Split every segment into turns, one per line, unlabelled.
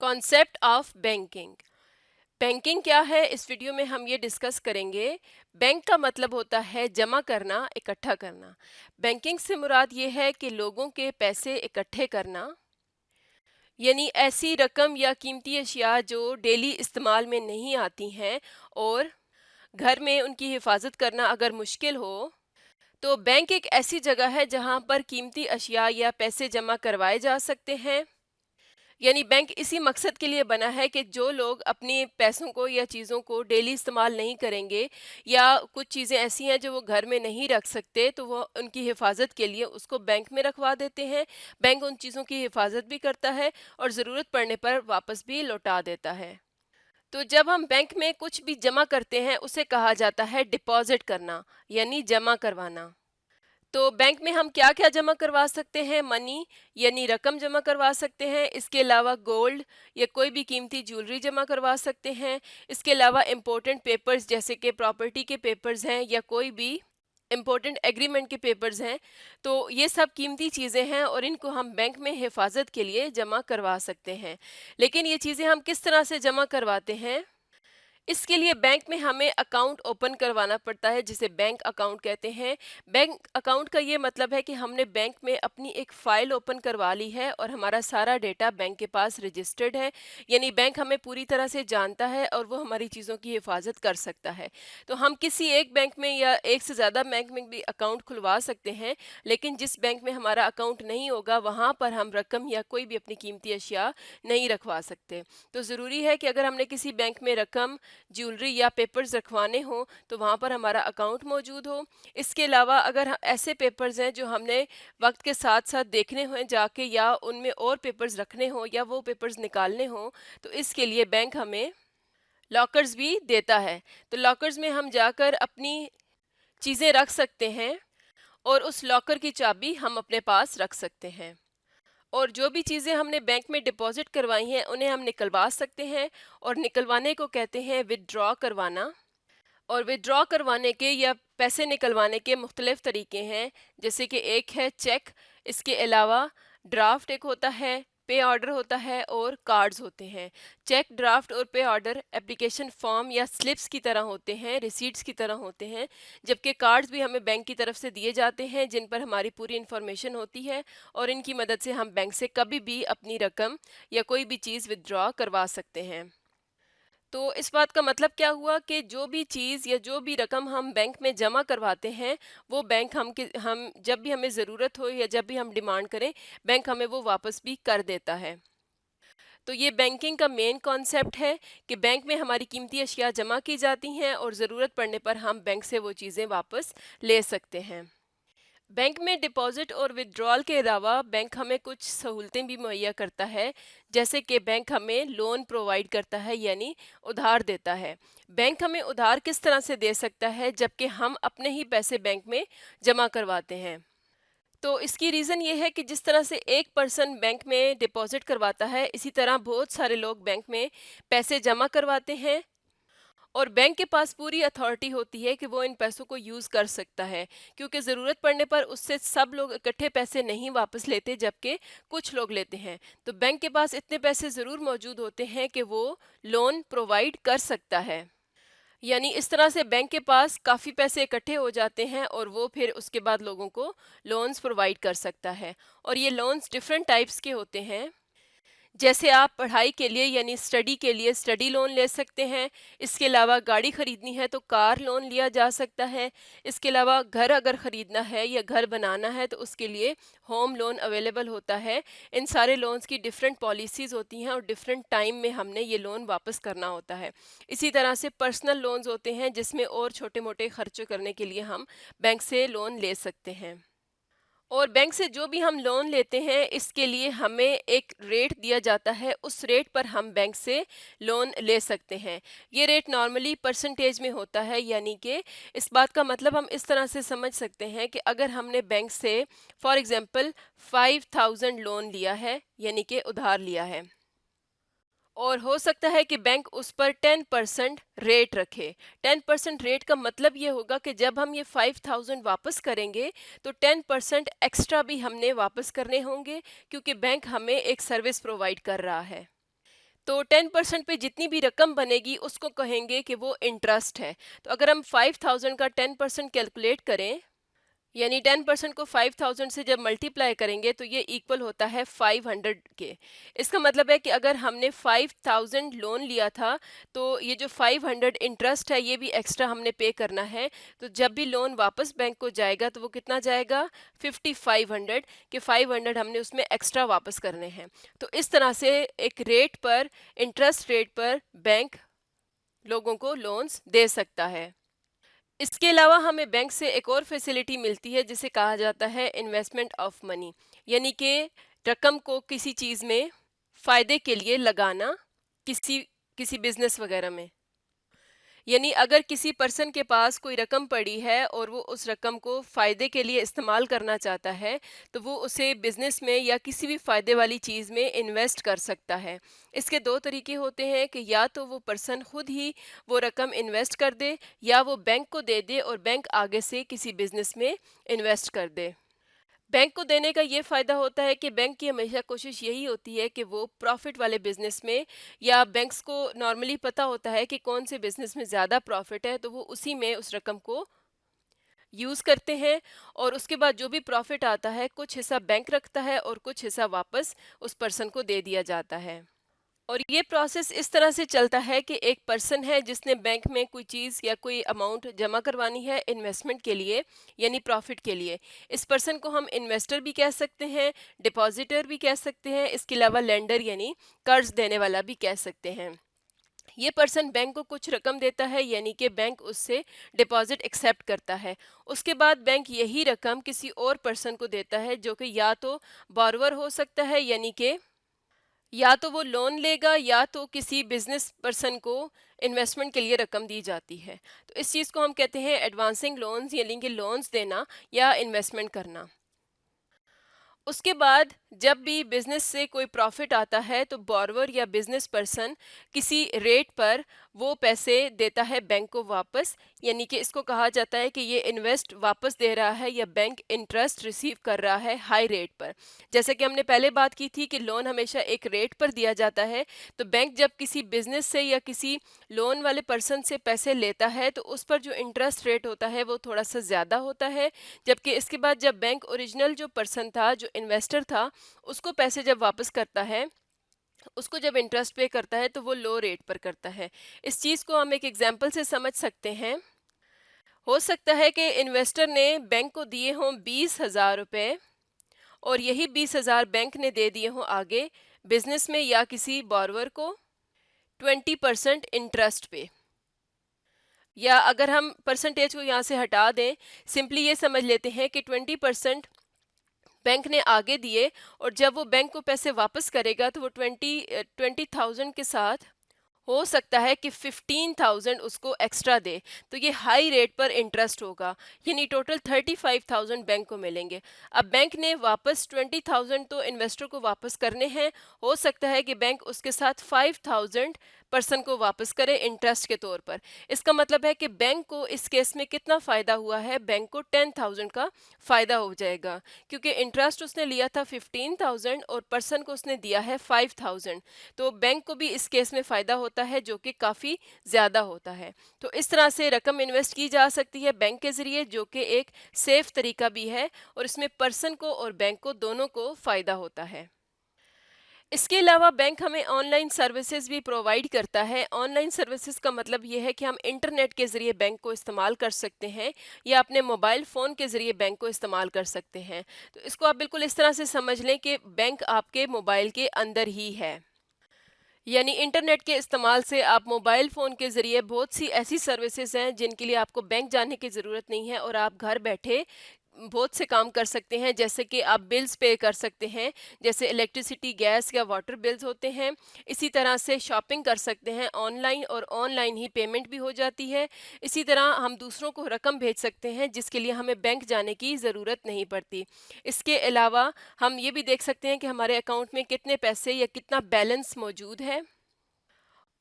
Concept of banking. Banking क्या है, इस वीडियो में हम ये डिस्कस करेंगे। बैंक का मतलब होता है जमा करना, इकट्ठा करना। बैंकिंग से मुराद ये है कि लोगों के पैसे इकट्ठे करना, यानी ऐसी रकम या कीमती अशिया जो डेली इस्तेमाल में नहीं आती हैं और घर में उनकी हिफाजत करना अगर मुश्किल हो, तो बैंक एक ऐसी जगह है जहाँ पर कीमती अशिया या पैसे जमा करवाए जा सकते हैं। यानी बैंक इसी मकसद के लिए बना है कि जो लोग अपने पैसों को या चीज़ों को डेली इस्तेमाल नहीं करेंगे, या कुछ चीज़ें ऐसी हैं जो वो घर में नहीं रख सकते, तो वो उनकी हिफाजत के लिए उसको बैंक में रखवा देते हैं। बैंक उन चीज़ों की हिफाजत भी करता है और ज़रूरत पड़ने पर वापस भी लौटा देता है। तो जब हम बैंक में कुछ भी जमा करते हैं उसे कहा जाता है डिपॉजिट करना, यानी जमा करवाना। तो बैंक में हम क्या-क्या जमा करवा सकते हैं? मनी यानी रकम जमा करवा सकते हैं। इसके अलावा गोल्ड या कोई भी कीमती ज्वेलरी जमा करवा सकते हैं। इसके अलावा इम्पोर्टेंट पेपर्स जैसे कि प्रॉपर्टी के पेपर्स हैं या कोई भी इम्पोर्टेंट एग्रीमेंट के पेपर्स हैं। तो ये सब कीमती चीज़ें हैं और इनको हम बैंक में हिफाजत के लिए जमा करवा सकते हैं। लेकिन ये चीज़ें हम किस तरह से जमा करवाते हैं? इसके लिए बैंक में हमें अकाउंट ओपन करवाना पड़ता है, जिसे बैंक अकाउंट कहते हैं। बैंक अकाउंट का ये मतलब है कि हमने बैंक में अपनी एक फ़ाइल ओपन करवा ली है और हमारा सारा डेटा बैंक के पास रजिस्टर्ड है। यानी बैंक हमें पूरी तरह से जानता है और वो हमारी चीज़ों की हिफाजत कर सकता है। तो हम किसी एक बैंक में या एक से ज़्यादा बैंक में भी अकाउंट खुलवा सकते हैं, लेकिन जिस बैंक में हमारा अकाउंट नहीं होगा वहाँ पर हम रकम या कोई भी अपनी कीमती अशिया नहीं रखवा सकते। तो ज़रूरी है कि अगर हमने किसी बैंक में रकम, ज्वेलरी या पेपर्स रखवाने हों तो वहाँ पर हमारा अकाउंट मौजूद हो। इसके अलावा अगर ऐसे पेपर्स हैं जो हमने वक्त के साथ साथ देखने हों जाके, या उनमें और पेपर्स रखने हों या वो पेपर्स निकालने हों, तो इसके लिए बैंक हमें लॉकर्स भी देता है। तो लॉकर्स में हम जाकर अपनी चीज़ें रख सकते हैं और उस लॉकर की चाबी हम अपने पास रख सकते हैं। और जो भी चीज़ें हमने बैंक में डिपॉजिट करवाई हैं उन्हें हम निकलवा सकते हैं, और निकलवाने को कहते हैं विथड्रॉ करवाना। और विथड्रॉ करवाने के या पैसे निकलवाने के मुख्तलिफ तरीके हैं, जैसे कि एक है चेक, इसके अलावा ड्राफ्ट एक होता है, पे ऑर्डर होता है और कार्ड्स होते हैं। चेक, ड्राफ्ट और पे ऑर्डर एप्लीकेशन फॉर्म या स्लिप्स की तरह होते हैं, रिसीट्स की तरह होते हैं, जबकि कार्ड्स भी हमें बैंक की तरफ से दिए जाते हैं जिन पर हमारी पूरी इन्फॉर्मेशन होती है, और इनकी मदद से हम बैंक से कभी भी अपनी रकम या कोई भी चीज़ विथड्रॉ करवा सकते हैं। तो इस बात का मतलब क्या हुआ कि जो भी चीज़ या जो भी रकम हम बैंक में जमा करवाते हैं, वो बैंक हम जब भी हमें ज़रूरत हो या जब भी हम डिमांड करें, बैंक हमें वो वापस भी कर देता है। तो ये बैंकिंग का मेन कॉन्सेप्ट है कि बैंक में हमारी कीमती अशिया जमा की जाती हैं और ज़रूरत पड़ने पर हम बैंक से वो चीज़ें वापस ले सकते हैं। बैंक में डिपॉजिट और विड्रॉल के अलावा बैंक हमें कुछ सहूलतें भी मुहैया करता है, जैसे कि बैंक हमें लोन प्रोवाइड करता है, यानी उधार देता है। बैंक हमें उधार किस तरह से दे सकता है, जबकि हम अपने ही पैसे बैंक में जमा करवाते हैं? तो इसकी रीज़न ये है कि जिस तरह से एक पर्सन बैंक में डिपॉजिट करवाता है, इसी तरह बहुत सारे लोग बैंक में पैसे जमा करवाते हैं, और बैंक के पास पूरी अथॉरिटी होती है कि वो इन पैसों को यूज़ कर सकता है, क्योंकि ज़रूरत पड़ने पर उससे सब लोग इकट्ठे पैसे नहीं वापस लेते, जबकि कुछ लोग लेते हैं। तो बैंक के पास इतने पैसे ज़रूर मौजूद होते हैं कि वो लोन प्रोवाइड कर सकता है। यानी इस तरह से बैंक के पास काफ़ी पैसे इकट्ठे हो जाते हैं और वो फिर उसके बाद लोगों को लोन्स प्रोवाइड कर सकता है। और ये लोन्स डिफरेंट टाइप्स के होते हैं, जैसे आप पढ़ाई के लिए यानी स्टडी के लिए स्टडी लोन ले सकते हैं। इसके अलावा गाड़ी ख़रीदनी है तो कार लोन लिया जा सकता है। इसके अलावा घर अगर ख़रीदना है या घर बनाना है तो उसके लिए होम लोन अवेलेबल होता है। इन सारे लोन्स की डिफरेंट पॉलिसीज़ होती हैं और डिफरेंट टाइम में हमने ये लोन वापस करना होता है। इसी तरह से पर्सनल लोन्स होते हैं जिसमें और छोटे मोटे खर्चे करने के लिए हम बैंक से लोन ले सकते हैं। और बैंक से जो भी हम लोन लेते हैं इसके लिए हमें एक रेट दिया जाता है, उस रेट पर हम बैंक से लोन ले सकते हैं। ये रेट नॉर्मली परसेंटेज में होता है, यानी कि इस बात का मतलब हम इस तरह से समझ सकते हैं कि अगर हमने बैंक से फॉर एग्ज़ाम्पल 5000 लोन लिया है, यानी कि उधार लिया है, और हो सकता है कि बैंक उस पर 10% रेट रखे। 10% रेट का मतलब ये होगा कि जब हम ये 5000 वापस करेंगे तो 10% एक्स्ट्रा भी हमने वापस करने होंगे, क्योंकि बैंक हमें एक सर्विस प्रोवाइड कर रहा है। तो 10% पे जितनी भी रकम बनेगी उसको कहेंगे कि वो इंटरेस्ट है। तो अगर हम 5000 का 10% कैलकुलेट करें, यानी 10% को 5000 से जब मल्टीप्लाई करेंगे तो ये इक्वल होता है 500 के। इसका मतलब है कि अगर हमने 5000 लोन लिया था तो ये जो 500 इंटरेस्ट है ये भी एक्स्ट्रा हमने पे करना है। तो जब भी लोन वापस बैंक को जाएगा तो वो कितना जाएगा, 5500 के 500 हमने उसमें एक्स्ट्रा वापस करने हैं। तो इस तरह से एक रेट पर, इंटरेस्ट रेट पर बैंक लोगों को लोन्स दे सकता है। इसके अलावा हमें बैंक से एक और फैसिलिटी मिलती है जिसे कहा जाता है इन्वेस्टमेंट ऑफ मनी, यानी कि रकम को किसी चीज़ में फ़ायदे के लिए लगाना, किसी किसी बिजनेस वगैरह में। यानी अगर किसी पर्सन के पास कोई रकम पड़ी है और वो उस रकम को फ़ायदे के लिए इस्तेमाल करना चाहता है, तो वो उसे बिज़नेस में या किसी भी फ़ायदे वाली चीज़ में इन्वेस्ट कर सकता है। इसके दो तरीके होते हैं कि या तो वो पर्सन खुद ही वो रकम इन्वेस्ट कर दे या वो बैंक को दे दे और बैंक आगे से किसी बिज़नेस में इन्वेस्ट कर दे। बैंक को देने का ये फ़ायदा होता है कि बैंक की हमेशा कोशिश यही होती है कि वो प्रॉफिट वाले बिजनेस में, या बैंक्स को नॉर्मली पता होता है कि कौन से बिजनेस में ज़्यादा प्रॉफिट है, तो वो उसी में उस रकम को यूज़ करते हैं। और उसके बाद जो भी प्रॉफिट आता है कुछ हिस्सा बैंक रखता है और कुछ हिस्सा वापस उस पर्सन को दे दिया जाता है। और ये प्रोसेस इस तरह से चलता है कि एक पर्सन है जिसने बैंक में कोई चीज़ या कोई अमाउंट जमा करवानी है इन्वेस्टमेंट के लिए, यानी प्रॉफिट के लिए। इस पर्सन को हम इन्वेस्टर भी कह सकते हैं, डिपॉजिटर भी कह सकते हैं, इसके अलावा लेंडर यानी कर्ज देने वाला भी कह सकते हैं। ये पर्सन बैंक को कुछ रकम देता है, यानी कि बैंक उससे डिपॉजिट एक्सेप्ट करता है। उसके बाद बैंक यही रकम किसी और पर्सन को देता है जो कि या तो बॉरोवर हो सकता है, यानी कि या तो वो लोन लेगा या तो किसी बिजनेस पर्सन को इन्वेस्टमेंट के लिए रकम दी जाती है। तो इस चीज़ को हम कहते हैं एडवांसिंग लोन्स, यानी कि लोन्स देना या इन्वेस्टमेंट करना। उसके बाद जब भी बिजनेस से कोई प्रॉफिट आता है तो बॉर्वर या बिजनेस पर्सन किसी रेट पर वो पैसे देता है बैंक को वापस, यानी कि इसको कहा जाता है कि ये इन्वेस्ट वापस दे रहा है या बैंक इंटरेस्ट रिसीव कर रहा है हाई रेट पर। जैसे कि हमने पहले बात की थी कि लोन हमेशा एक रेट पर दिया जाता है, तो बैंक जब किसी बिजनेस से या किसी लोन वाले पर्सन से पैसे लेता है तो उस पर जो इंटरेस्ट रेट होता है वो थोड़ा सा ज़्यादा होता है। जबकि इसके बाद जब बैंक ओरिजिनल जो पर्सन था, जो इन्वेस्टर था, उसको पैसे जब वापस करता है, उसको जब इंटरेस्ट पे करता है तो वो लो रेट पर करता है। इस चीज़ को हम एक एग्जांपल से समझ सकते हैं। हो सकता है कि इन्वेस्टर ने बैंक को दिए हों 20,000 रुपये और यही 20,000 बैंक ने दे दिए हों आगे बिजनेस में या किसी बॉर्वर को 20% इंटरेस्ट पे। या अगर हम परसेंटेज को यहाँ से हटा दें, सिंपली ये समझ लेते हैं कि 20% बैंक ने आगे दिए और जब वो बैंक को पैसे वापस करेगा तो वो 20,000 के साथ हो सकता है कि 15,000 उसको एक्स्ट्रा दे। तो ये हाई रेट पर इंटरेस्ट होगा, यानी टोटल 35,000 बैंक को मिलेंगे। अब बैंक ने वापस 20,000 तो इन्वेस्टर को वापस करने हैं। हो सकता है कि बैंक उसके साथ 5,000 पर्सन को वापस करे इंटरेस्ट के तौर पर। इसका मतलब है कि बैंक को इस केस में कितना फ़ायदा हुआ है, बैंक को 10,000 का फ़ायदा हो जाएगा, क्योंकि इंटरेस्ट उसने लिया था 15,000 और पर्सन को उसने दिया है 5,000। तो बैंक को भी इस केस में फ़ायदा होता है जो कि काफ़ी ज़्यादा होता है। तो इस तरह से रकम इन्वेस्ट की जा सकती है बैंक के ज़रिए, जो कि एक सेफ़ तरीका भी है और इसमें पर्सन को और बैंक को दोनों को फ़ायदा होता है। इसके अलावा बैंक हमें ऑनलाइन सर्विसेज भी प्रोवाइड करता है। ऑनलाइन सर्विसेज का मतलब ये है कि हम इंटरनेट के ज़रिए बैंक को इस्तेमाल कर सकते हैं या अपने मोबाइल फ़ोन के ज़रिए बैंक को इस्तेमाल कर सकते हैं। तो इसको आप बिल्कुल इस तरह से समझ लें कि बैंक आपके मोबाइल के अंदर ही है। यानी इंटरनेट के इस्तेमाल से आप मोबाइल फ़ोन के ज़रिए बहुत सी ऐसी सर्विसेज हैं जिनके लिए आपको बैंक जाने की ज़रूरत नहीं है और आप घर बैठे बहुत से काम कर सकते हैं। जैसे कि आप बिल्स पे कर सकते हैं, जैसे इलेक्ट्रिसिटी, गैस या वाटर बिल्स होते हैं। इसी तरह से शॉपिंग कर सकते हैं ऑनलाइन और ऑनलाइन ही पेमेंट भी हो जाती है। इसी तरह हम दूसरों को रकम भेज सकते हैं जिसके लिए हमें बैंक जाने की ज़रूरत नहीं पड़ती। इसके अलावा हम ये भी देख सकते हैं कि हमारे अकाउंट में कितने पैसे या कितना बैलेंस मौजूद है।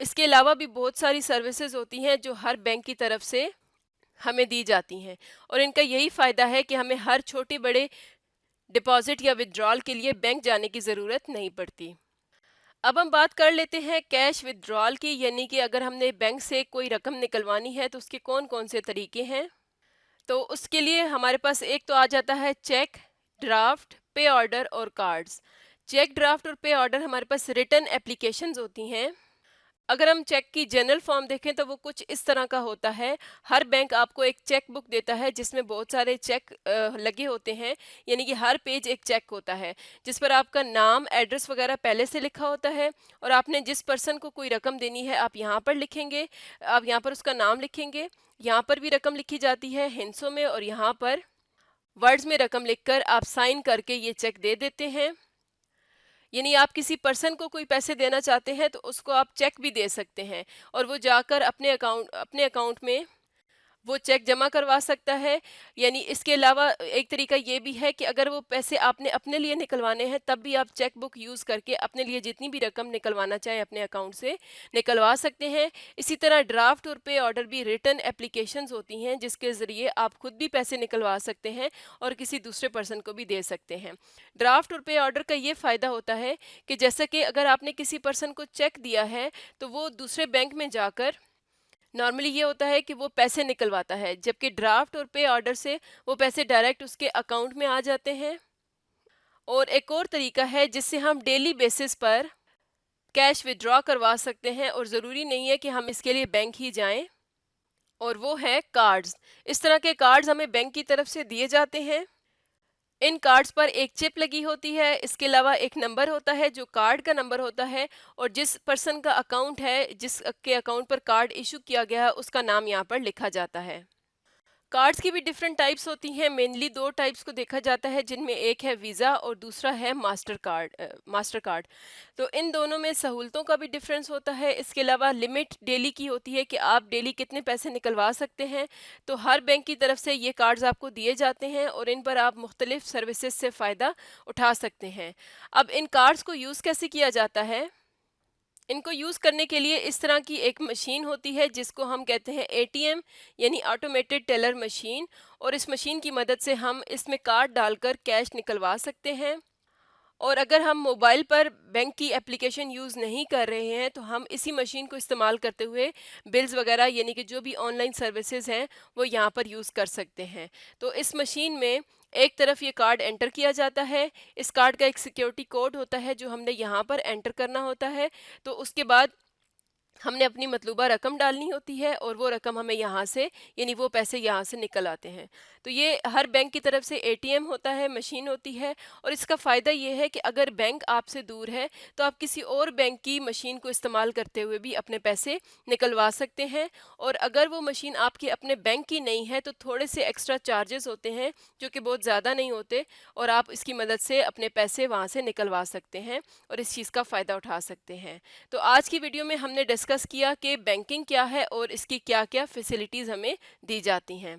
इसके अलावा भी बहुत सारी सर्विसेज होती हैं जो हर बैंक की तरफ से हमें दी जाती हैं और इनका यही फ़ायदा है कि हमें हर छोटे बड़े डिपॉजिट या विथड्रॉल के लिए बैंक जाने की ज़रूरत नहीं पड़ती। अब हम बात कर लेते हैं कैश विथड्रॉल की, यानी कि अगर हमने बैंक से कोई रकम निकलवानी है तो उसके कौन-कौन से तरीके हैं। तो उसके लिए हमारे पास एक तो आ जाता है चेक, ड्राफ्ट, पे ऑर्डर और कार्ड्स। चेक, ड्राफ्ट और पे ऑर्डर हमारे पास रिटन एप्लीकेशंस होती हैं। अगर हम चेक की जनरल फॉर्म देखें तो वो कुछ इस तरह का होता है। हर बैंक आपको एक चेक बुक देता है जिसमें बहुत सारे चेक लगे होते हैं, यानी कि हर पेज एक चेक होता है जिस पर आपका नाम, एड्रेस वगैरह पहले से लिखा होता है और आपने जिस पर्सन को कोई रकम देनी है आप यहाँ पर लिखेंगे, आप यहाँ पर उसका नाम लिखेंगे, यहाँ पर भी रकम लिखी जाती है हिंसों में और यहाँ पर वर्ड्स में रकम लिखकर आप साइन करके ये चेक दे देते हैं। यानी आप किसी पर्सन को कोई पैसे देना चाहते हैं तो उसको आप चेक भी दे सकते हैं और वो जाकर अपने अकाउंट में वो चेक जमा करवा सकता है। यानी इसके अलावा एक तरीका ये भी है कि अगर वो पैसे आपने अपने लिए निकलवाने हैं तब भी आप चेक बुक यूज़ करके अपने लिए जितनी भी रकम निकलवाना चाहें अपने अकाउंट से निकलवा सकते हैं। इसी तरह ड्राफ्ट और पे ऑर्डर भी रिटन एप्लीकेशंस होती हैं जिसके ज़रिए आप खुद भी पैसे निकलवा सकते हैं और किसी दूसरे पर्सन को भी दे सकते हैं। ड्राफ्ट और पे ऑर्डर का ये फ़ायदा होता है कि जैसा कि अगर आपने किसी पर्सन को चेक दिया है तो वो दूसरे बैंक में जाकर नॉर्मली ये होता है कि वो पैसे निकलवाता है, जबकि ड्राफ्ट और पे ऑर्डर से वो पैसे डायरेक्ट उसके अकाउंट में आ जाते हैं। और एक और तरीका है जिससे हम डेली बेसिस पर कैश विथड्रॉ करवा सकते हैं और ज़रूरी नहीं है कि हम इसके लिए बैंक ही जाएं, और वो है कार्ड्स। इस तरह के कार्ड्स हमें बैंक की तरफ से दिए जाते हैं। इन कार्ड्स पर एक चिप लगी होती है, इसके अलावा एक नंबर होता है जो कार्ड का नंबर होता है, और जिस पर्सन का अकाउंट है, जिसके अकाउंट पर कार्ड इशू किया गया है, उसका नाम यहाँ पर लिखा जाता है। कार्ड्स की भी डिफरेंट टाइप्स होती हैं। मेनली दो टाइप्स को देखा जाता है जिनमें एक है वीज़ा और दूसरा है मास्टर कार्ड। तो इन दोनों में सहूलतों का भी डिफरेंस होता है। इसके अलावा लिमिट डेली की होती है कि आप डेली कितने पैसे निकलवा सकते हैं। तो हर बैंक की तरफ से ये कार्ड्स आपको दिए जाते हैं और इन पर आप मुख्तलिफ सर्विसेज से फ़ायदा उठा सकते हैं। अब इन कार्ड्स को यूज़ कैसे किया जाता है? इनको यूज़ करने के लिए इस तरह की एक मशीन होती है जिसको हम कहते हैं एटीएम, यानी ऑटोमेटेड टेलर मशीन, और इस मशीन की मदद से हम इसमें कार्ड डालकर कैश निकलवा सकते हैं। और अगर हम मोबाइल पर बैंक की एप्लीकेशन यूज़ नहीं कर रहे हैं तो हम इसी मशीन को इस्तेमाल करते हुए बिल्स वगैरह, यानी कि जो भी ऑनलाइन सर्विसेज हैं, वो यहाँ पर यूज़ कर सकते हैं। तो इस मशीन में एक तरफ ये कार्ड एंटर किया जाता है, इस कार्ड का एक सिक्योरिटी कोड होता है जो हमने यहाँ पर एंटर करना होता है। तो उसके बाद हमने अपनी मतलूबा रकम डालनी होती है और वो रकम हमें यहाँ से, यानी वो पैसे यहाँ से निकल आते हैं। तो ये हर बैंक की तरफ से एटीएम होता है, मशीन होती है, और इसका फ़ायदा ये है कि अगर बैंक आपसे दूर है तो आप किसी और बैंक की मशीन को इस्तेमाल करते हुए भी अपने पैसे निकलवा सकते हैं। और अगर वो मशीन आपके अपने बैंक की नहीं है तो थोड़े से एक्स्ट्रा चार्जेस होते हैं जो कि बहुत ज़्यादा नहीं होते, और आप इसकी मदद से अपने पैसे वहाँ से निकलवा सकते हैं और इस चीज़ का फ़ायदा उठा सकते हैं। तो आज की वीडियो में हमने डिस्कस किया कि बैंकिंग क्या है और इसकी क्या-क्या फैसिलिटीज़ हमें दी जाती हैं।